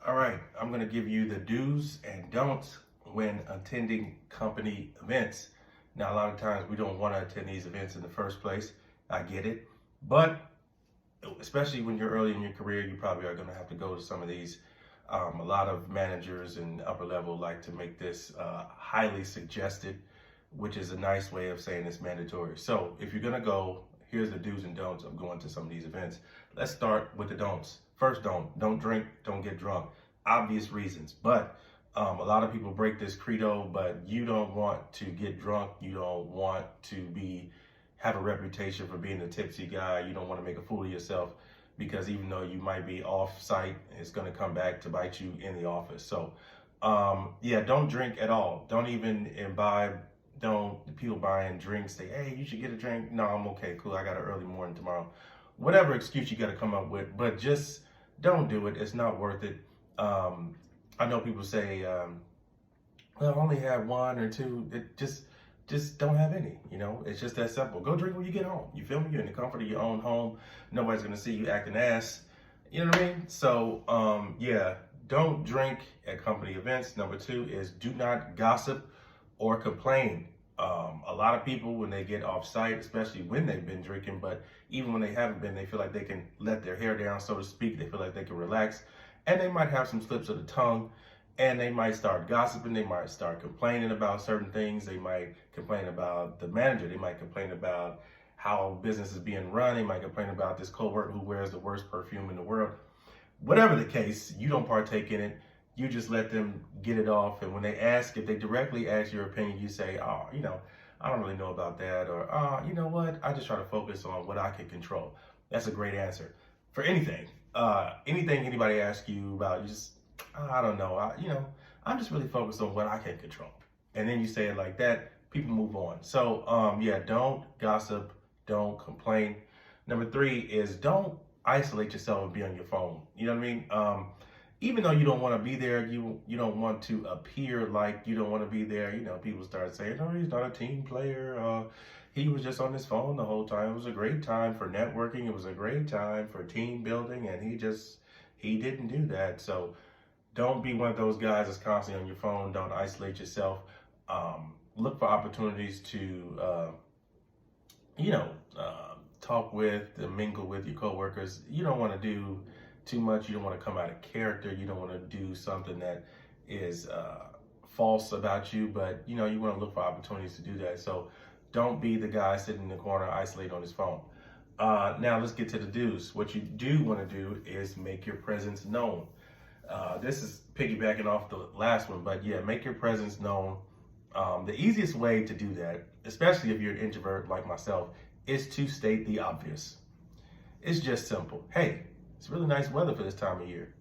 All right, I'm going to give you the do's and don'ts when attending company events. Now, a lot of times we don't want to attend these events in the first place. I get it. But especially when you're early in your career, you probably are going to have to go to some of these. A lot of managers and upper level like to make this highly suggested, which is a nice way of saying it's mandatory. So if you're going to go, here's the do's and don'ts of going to some of these events. Let's start with the don'ts. First don't drink, don't get drunk. Obvious reasons, but a lot of people break this credo, but you don't want to get drunk. You don't want to have a reputation for being the tipsy guy. You don't want to make a fool of yourself, because even though you might be off site, it's going to come back to bite you in the office. So yeah, don't drink at all. Don't even imbibe. Don't people buying drinks say, hey, you should get a drink. No, I'm okay, cool, I got an early morning tomorrow. Whatever excuse you got to come up with, but just don't do it. It's not worth it. I know people say, well, I only have one or two. It just don't have any. It's just that simple. Go drink when you get home. You feel me? You're in the comfort of your own home. Nobody's gonna see you acting ass. You know what I mean? So yeah, don't drink at company events. Number two is do not gossip or complain. A lot of people, when they get off site, especially when they've been drinking, but even when they haven't been, they feel like they can let their hair down, so to speak. They feel like they can relax, and they might have some slips of the tongue, and they might start gossiping. They might start complaining about certain things. They might complain about the manager. They might complain about how business is being run. They might complain about this coworker who wears the worst perfume in the world. Whatever the case, you don't partake in it. You just let them get it off. And when they ask, if they directly ask your opinion, you say, oh, I don't really know about that. Or, you know what? I just try to focus on what I can control. That's a great answer for anything. Anything anybody asks you about, you just, I don't know. I'm just really focused on what I can control. And then you say it like that, people move on. So, yeah, don't gossip, don't complain. Number three is don't isolate yourself and be on your phone. You know what I mean? Even though you don't want to be there, you don't want to appear like you don't want to be there. People start saying, oh, he's not a team player. He was just on his phone the whole time. It was a great time for networking. It was a great time for team building. And he didn't do that. So don't be one of those guys that's constantly on your phone. Don't isolate yourself. Look for opportunities to, talk with, to mingle with your coworkers. You don't want to do too much. You don't want to come out of character. You don't want to do something that is false about you, but you want to look for opportunities to do that. So don't be the guy sitting in the corner isolated on his phone. Now let's get to the do's. What you do want to do is make your presence known. This is piggybacking off the last one, but yeah, make your presence known. The easiest way to do that, especially if you're an introvert like myself, is to state the obvious. It's just simple. Hey, it's really nice weather for this time of year.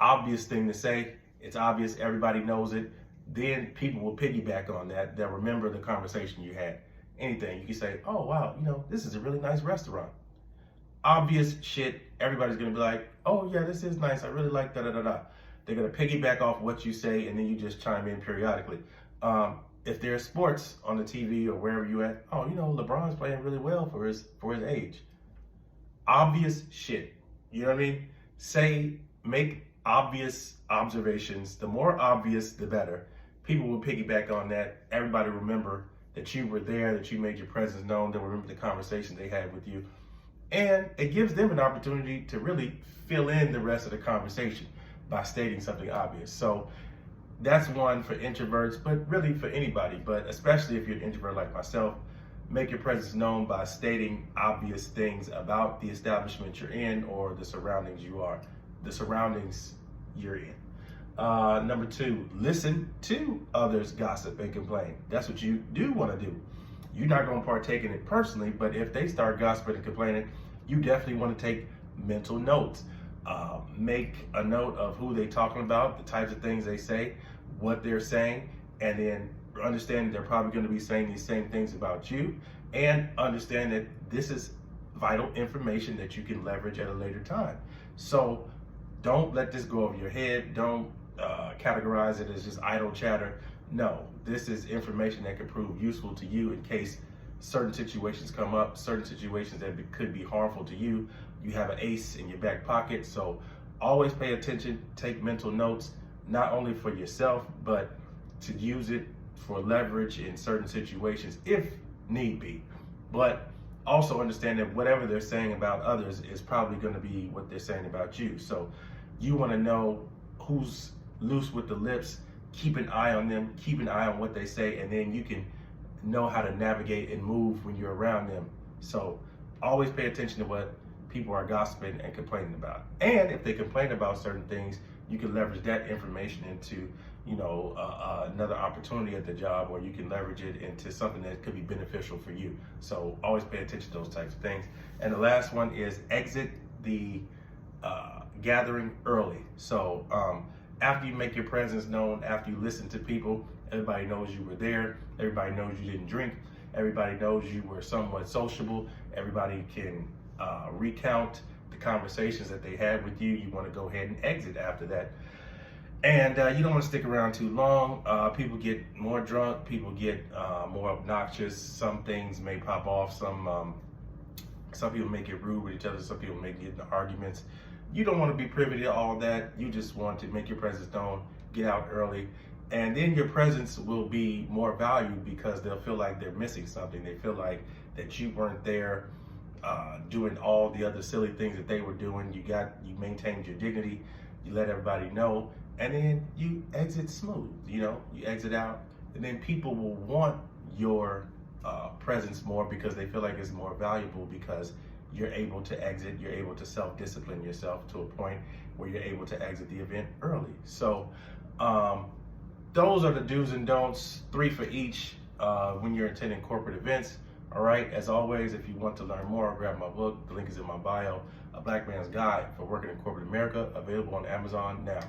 Obvious thing to say. It's obvious. Everybody knows it. Then people will piggyback on that. They'll remember the conversation you had. Anything. You can say, oh, wow, this is a really nice restaurant. Obvious shit. Everybody's going to be like, oh, yeah, this is nice. I really like da-da-da-da. They're going to piggyback off what you say, and then you just chime in periodically. If there's sports on the TV or wherever you at, oh, LeBron's playing really well for his age. Obvious shit. You know what I mean? Make obvious observations. The more obvious, the better. People will piggyback on that. Everybody remember that you were there, that you made your presence known. They'll remember the conversation they had with you. And it gives them an opportunity to really fill in the rest of the conversation by stating something obvious. So that's one for introverts, but really for anybody, but especially if you're an introvert like myself. Make your presence known by stating obvious things about the establishment you're in or the surroundings you're in. Number two, listen to others gossip and complain. That's what you do want to do. You're not going to partake in it personally, but if they start gossiping and complaining, you definitely want to take mental notes. Make a note of who they're talking about, the types of things they say, what they're saying, and then understand that they're probably going to be saying these same things about you, and understand that this is vital information that you can leverage at a later time. So don't let this go over your head. Don't categorize it as just idle chatter. No, this is information that can prove useful to you in case certain situations come up, certain situations that could be harmful to you. You have an ace in your back pocket. So always pay attention, take mental notes, not only for yourself, but to use it for leverage in certain situations if need be. But also understand that whatever they're saying about others is probably going to be what they're saying about you. So you want to know who's loose with the lips, keep an eye on them, keep an eye on what they say, and then you can know how to navigate and move when you're around them. So always pay attention to what people are gossiping and complaining about. And if they complain about certain things, you can leverage that information into, another opportunity at the job, or you can leverage it into something that could be beneficial for you. So always pay attention to those types of things. And the last one is exit the gathering early. So after you make your presence known, after you listen to people, everybody knows you were there, everybody knows you didn't drink, everybody knows you were somewhat sociable, everybody can recount the conversations that they had with you. You want to go ahead and exit after that. And you don't want to stick around too long. People get more drunk, people get more obnoxious. Some things may pop off. Some people may get rude with each other. Some people may get into arguments. You don't want to be privy to all that. You just want to make your presence known, get out early, and then your presence will be more valued because they'll feel like they're missing something. They feel like that you weren't there doing all the other silly things that they were doing. You maintained your dignity, you let everybody know, and then you exit smooth. You exit out, and then people will want your presence more because they feel like it's more valuable because you're able to exit, you're able to self-discipline yourself to a point where you're able to exit the event early. So those are the do's and don'ts, 3 for each when you're attending corporate events. All right, as always, if you want to learn more, grab my book. The link is in my bio, A Black Man's Guide for Working in Corporate America, available on Amazon now.